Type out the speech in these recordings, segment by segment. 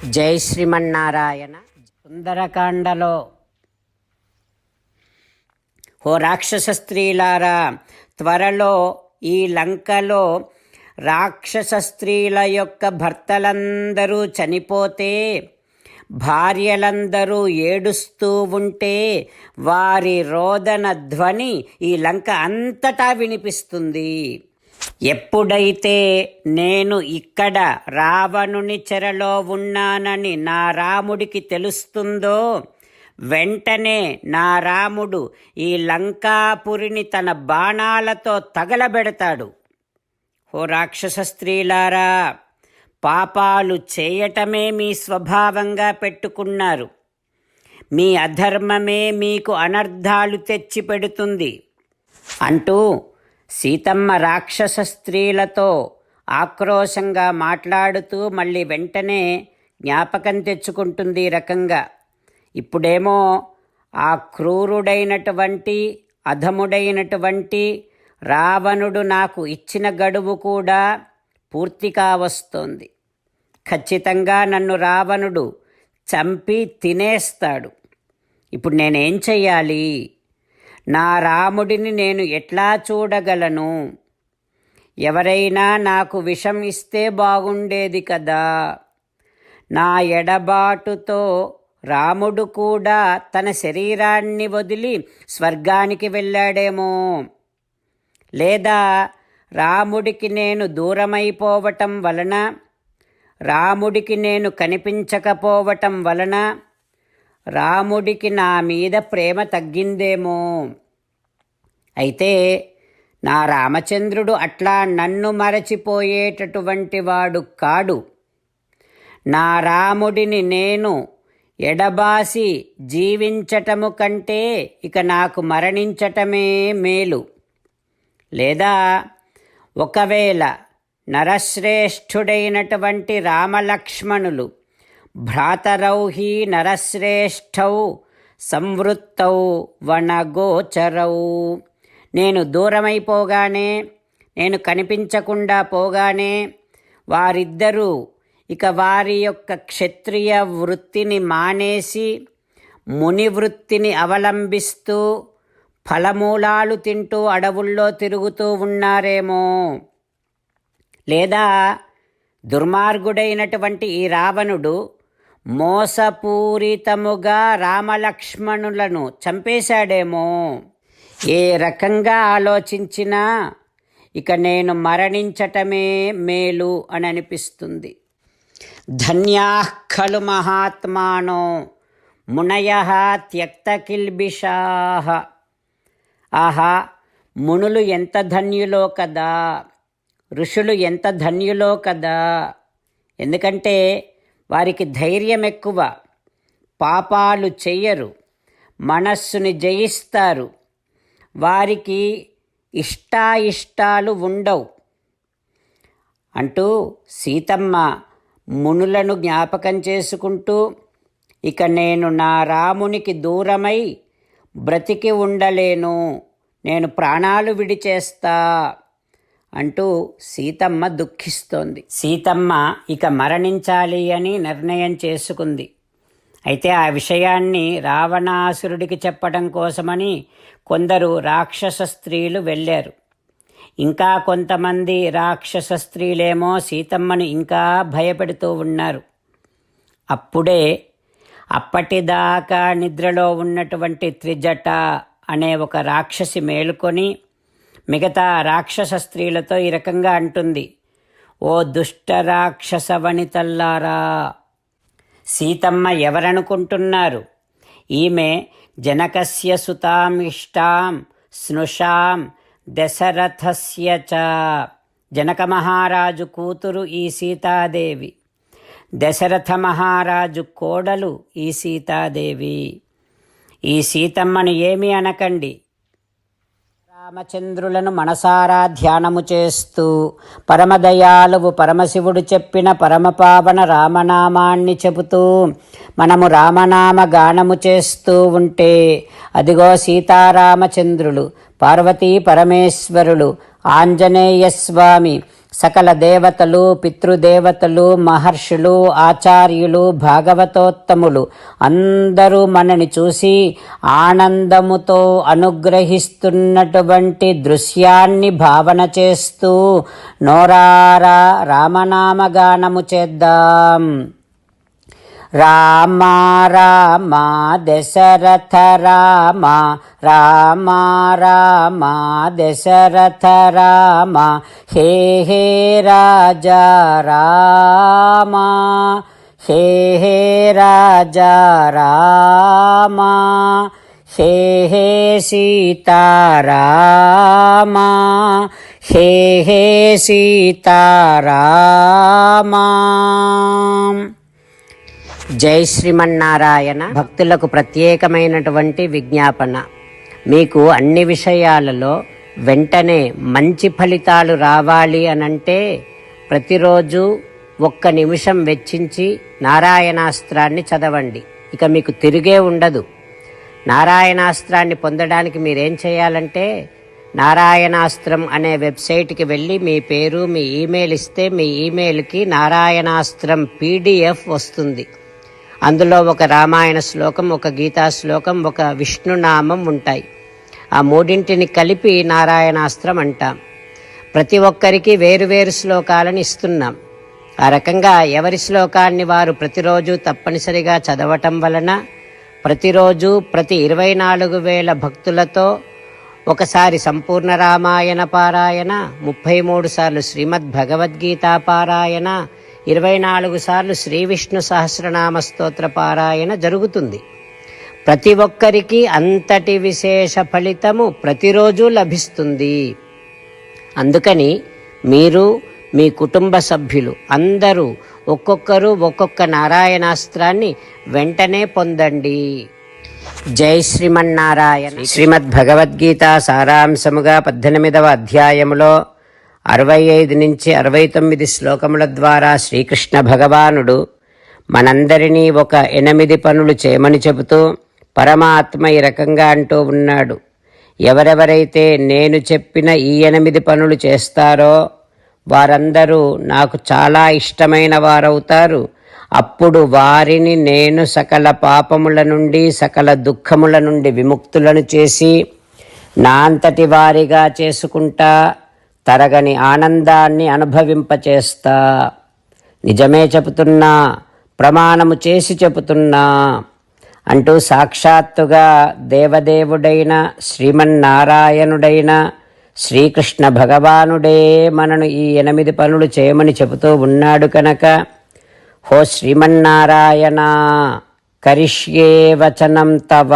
జై శ్రీమన్నారాయణ. సుందరకాండలో ఓ రాక్షస స్త్రీలారా, త్వరలో ఈ లంకలో రాక్షస స్త్రీల యొక్క భర్తలందరూ చనిపోతే, భార్యలందరూ ఏడుస్తూ ఉంటే వారి రోదన ధ్వని ఈ లంక అంతటా వినిపిస్తుంది. ఎప్పుడైతే నేను ఇక్కడ రావణుని చెరలో ఉన్నానని నా రాముడికి తెలుస్తుందో, వెంటనే నా రాముడు ఈ లంకాపురిని తన బాణాలతో తగలబెడతాడు. ఓ రాక్షస స్త్రీలారా, పాపాలు చేయటమే మీ స్వభావంగా పెట్టుకున్నారు. మీ అధర్మమే మీకు అనర్థాలు తెచ్చిపెడుతుంది అంటూ సీతమ్మ రాక్షస స్త్రీలతో ఆక్రోశంగా మాట్లాడుతూ మళ్ళీ వెంటనే జ్ఞాపకం తెచ్చుకుంటుంది. ఈ రకంగా ఇప్పుడేమో ఆ క్రూరుడైనటువంటి అధముడైనటువంటి రావణుడు నాకు ఇచ్చిన గడువు కూడా పూర్తి కావస్తోంది. ఖచ్చితంగా నన్ను రావణుడు చంపి తినేస్తాడు. ఇప్పుడు నేనేం చెయ్యాలి? నా రాముడిని నేను ఎట్లా చూడగలను? ఎవరైనా నాకు విషం ఇస్తే బాగుండేది కదా. నా ఎడబాటుతో రాముడు కూడా తన శరీరాన్ని వదిలి స్వర్గానికి వెళ్ళాడేమో, లేదా రాముడికి నేను దూరమైపోవటం వలన, రాముడికి నేను కనిపించకపోవటం వలన రాముడికి నా మీద ప్రేమ తగ్గిందేమో. అయితే నా రామచంద్రుడు అట్లా నన్ను మరచిపోయేటటువంటి వాడు కాడు. నా రాముడిని నేను ఎడబాసి జీవించటము కంటే ఇక నాకు మరణించటమే మేలు. లేదా ఒకవేళ నరశ్రేష్ఠుడైనటువంటి రామలక్ష్మణులు భ్రాతరౌ హి నరశ్రేష్ఠౌ సంవృత్తౌ వనగోచరౌ, నేను దూరమైపోగానే, నేను కనిపించకుండా పోగానే వారిద్దరూ ఇక వారి యొక్క క్షత్రియ వృత్తిని మానేసి ముని వృత్తిని అవలంబిస్తూ ఫలమూలాలు తింటూ అడవుల్లో తిరుగుతూ ఉన్నారేమో. లేదా దుర్మార్గుడైనటువంటి ఈ రావణుడు మోసపూరితముగా రామలక్ష్మణులను చంపేశాడేమో. ఏ రకంగా ఆలోచించినా ఇక నేను మరణించటమే మేలు అని అనిపిస్తుంది. ధన్యాః ఖలు మహాత్మానో మునయః త్యక్తకిల్బిషాః. ఆహా, మునులు ఎంత ధన్యులో కదా, ఋషులు ఎంత ధన్యులో కదా. ఎందుకంటే వారికి ధైర్యం ఎక్కువ, పాపాలు చెయ్యరు, మనస్సుని జయిస్తారు, వారికి ఇష్టాయిష్టాలు ఉండవు అంటూ సీతమ్మ మునులను జ్ఞాపకం చేసుకుంటూ, ఇక నేను నా రామునికి దూరమై బ్రతికి ఉండలేను, నేను ప్రాణాలు విడిచేస్తా అంటూ సీతమ్మ దుఃఖిస్తోంది. సీతమ్మ ఇక మరణించాలి అని నిర్ణయం చేసుకుంది. అయితే ఆ విషయాన్ని రావణాసురుడికి చెప్పడం కోసమని కొందరు రాక్షస స్త్రీలు వెళ్ళారు. ఇంకా కొంతమంది రాక్షస స్త్రీలేమో సీతమ్మను ఇంకా భయపెడుతూ ఉన్నారు. అప్పుడే అప్పటిదాకా నిద్రలో ఉన్నటువంటి త్రిజట అనే ఒక రాక్షసి మేలుకొని మిగతా రాక్షస స్త్రీలతో ఈ రకంగా అంటుంది: ఓ దుష్ట రాక్షస వనితల్లారా, సీతమ్మ ఎవరనుకుంటున్నారు? ఈమె జనకస్య సుతాం ఇష్టాం స్నుషాం దశరథస్య చ. జనక మహారాజు కూతురు ఈ సీతాదేవి, దశరథ మహారాజు కోడలు ఈ సీతాదేవి. ఈ సీతమ్మను ఏమీ అనకండి. రామచంద్రులను మనసారా ధ్యానము చేస్తూ పరమదయాలువు పరమశివుడు చెప్పిన పరమపావన రామనామాన్ని చెబుతూ మనము రామనామ గానము చేస్తూ ఉంటే అదిగో సీతారామచంద్రులు, పార్వతీ పరమేశ్వరులు, ఆంజనేయస్వామి, సకల దేవతలు, పితృదేవతలు, మహర్షులు, ఆచార్యులు, భాగవతోత్తములు అందరూ మనని చూసి ఆనందముతో అనుగ్రహిస్తున్నటువంటి దృశ్యాన్ని భావన చేస్తూ నోరారా రామనామగానము చేద్దాం. రామ రామ దశరథ రామ, రామ రామ దశరథ రామ, హే హే రాజా రామ, హే హే రాజా రామ, హే హే సీతారామ, హే హే సీతారామ. జై శ్రీమన్నారాయణ. భక్తులకు ప్రత్యేకమైనటువంటి విజ్ఞాపన. మీకు అన్ని విషయాలలో వెంటనే మంచి ఫలితాలు రావాలి అనంటే ప్రతిరోజు 1 నిమిషం వెచ్చించి నారాయణాస్త్రాన్ని చదవండి. ఇక మీకు తిరిగే ఉండదు. నారాయణాస్త్రాన్ని పొందడానికి మీరేం చేయాలంటే నారాయణాస్త్రం అనే వెబ్సైట్కి వెళ్ళి మీ పేరు, మీ ఈమెయిల్ ఇస్తే మీ ఈమెయిల్కి నారాయణాస్త్రం PDF వస్తుంది. అందులో ఒక రామాయణ శ్లోకం, ఒక గీతా శ్లోకం, ఒక విష్ణునామం ఉంటాయి. ఆ మూడింటిని కలిపి నారాయణాస్త్రం అంటాం. ప్రతి ఒక్కరికి వేరువేరు శ్లోకాలను ఇస్తున్నాం. ఆ రకంగా ఎవరి శ్లోకాన్ని వారు ప్రతిరోజు తప్పనిసరిగా చదవటం వలన ప్రతిరోజు ప్రతి 24,000 భక్తులతో ఒకసారి సంపూర్ణ రామాయణ పారాయణ, 33 సార్లు శ్రీమద్ భగవద్గీత పారాయణ, 24 సార్లు శ్రీ విష్ణు సహస్రనామ స్తోత్ర పారాయణ జరుగుతుంది. ప్రతి ఒక్కరికి అంతటి విశేష ఫలితము ప్రతిరోజు లభిస్తుంది. అందుకని మీరు, మీ కుటుంబ సభ్యులు అందరూ ఒక్కొక్కరు ఒక్కొక్క నారాయణాస్త్రాన్ని వెంటనే పొందండి. జై శ్రీమన్నారాయణ. శ్రీమద్ భగవద్గీత సారాంశముగా 18వ అధ్యాయములో 65 నుంచి 69 శ్లోకముల ద్వారా శ్రీకృష్ణ భగవానుడు మనందరినీ ఒక 8 పనులు చేయమని చెబుతూ పరమాత్మ ఈ రకంగా అంటూ ఉన్నాడు. ఎవరెవరైతే నేను చెప్పిన ఈ 8 పనులు చేస్తారో వారందరూ నాకు చాలా ఇష్టమైన వారవుతారు. అప్పుడు వారిని నేను సకల పాపముల నుండి, సకల దుఃఖముల నుండి విముక్తులను చేసి నా అంతటి వారిగా చేసుకుంటా, తరగని ఆనందాన్ని అనుభవింపచేస్తా. నిజమే చెబుతున్నా, ప్రమాణము చేసి చెబుతున్నా అంటూ సాక్షాత్తుగా దేవదేవుడైన శ్రీమన్నారాయణుడైన శ్రీకృష్ణ భగవానుడే మనను ఈ 8 పనులు చేయమని చెబుతూ ఉన్నాడు కనుక, హో శ్రీమన్నారాయణ, కరిష్యే వచనం తవ,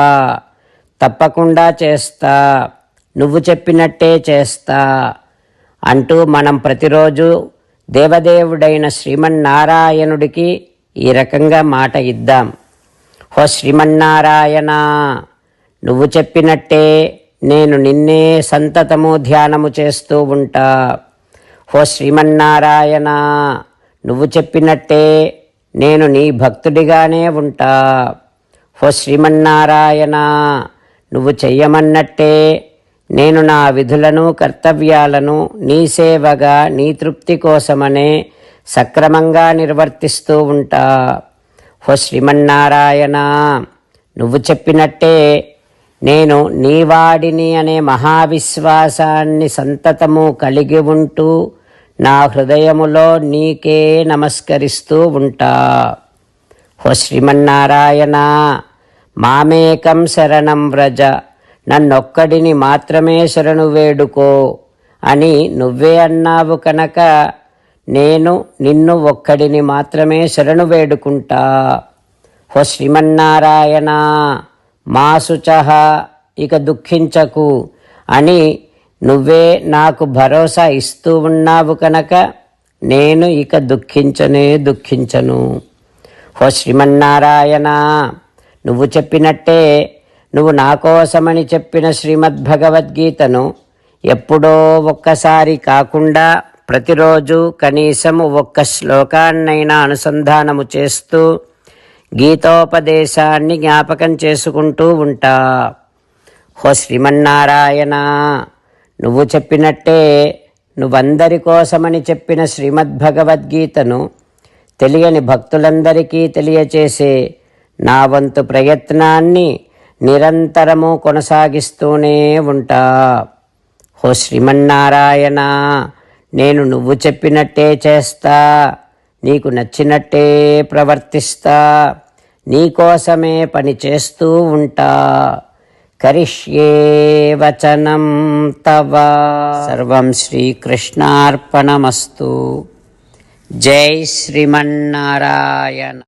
తప్పకుండా చేస్తా, నువ్వు చెప్పినట్టే చేస్తా అంటూ మనం ప్రతిరోజు దేవదేవుడైన శ్రీమన్నారాయణుడికి ఈ రకంగా మాట ఇద్దాం. హో శ్రీమన్నారాయణ, నువ్వు చెప్పినట్టే నేను నిన్నే సంతతము ధ్యానము చేస్తూ ఉంటా. హో శ్రీమన్నారాయణ, నువ్వు చెప్పినట్టే నేను నీ భక్తుడిగానే ఉంటా. హో శ్రీమన్నారాయణ, నువ్వు చెయ్యమన్నట్టే నేను నా విధులను, కర్తవ్యాలను నీ సేవగా, నీ తృప్తి కోసమనే సక్రమంగా నిర్వర్తిస్తూ ఉంటా. హో శ్రీమన్నారాయణ, నువ్వు చెప్పినట్టే నేను నీవాడిని అనే మహావిశ్వాసాన్ని సంతతము కలిగి ఉంటూ నా హృదయములో నీకే నమస్కరిస్తూ ఉంటా. హో శ్రీమన్నారాయణ, మామేకం శరణం వ్రజ, నన్నొక్కడిని మాత్రమే శరణు వేడుకో అని నువ్వే అన్నావు కనుక నేను నిన్ను ఒక్కడిని మాత్రమే శరణు వేడుకుంటా. హో శ్రీమన్నారాయణ, మా శుచః, ఇక దుఃఖించకు అని నువ్వే నాకు భరోసా ఇస్తూ ఉన్నావు కనుక నేను ఇక దుఃఖించను. హో శ్రీమన్నారాయణ, నువ్వు చెప్పినట్టే నువ్వు నా కోసమని చెప్పిన శ్రీమద్భగవద్గీతను ఎప్పుడో ఒక్కసారి కాకుండా ప్రతిరోజు కనీసం 1 శ్లోకాన్నైనా అనుసంధానము చేస్తూ గీతోపదేశాన్ని జ్ఞాపకం చేసుకుంటూ ఉంటా. హో శ్రీమన్నారాయణ, నువ్వు చెప్పినట్టే నువ్వందరి కోసమని చెప్పిన శ్రీమద్భగవద్గీతను తెలియని భక్తులందరికీ తెలియచేసే నా వంతు ప్రయత్నాన్ని నిరంతరము కొనసాగిస్తూనే ఉంటా. ఓ శ్రీమన్నారాయణ, నేను నువ్వు చెప్పినట్టే చేస్తా, నీకు నచ్చినట్టే ప్రవర్తిస్తా, నీకోసమే పని చేస్తూ ఉంటా. కరిష్యే వచనం తవ. సర్వం శ్రీకృష్ణార్పణమస్తు. జై శ్రీమన్నారాయణ.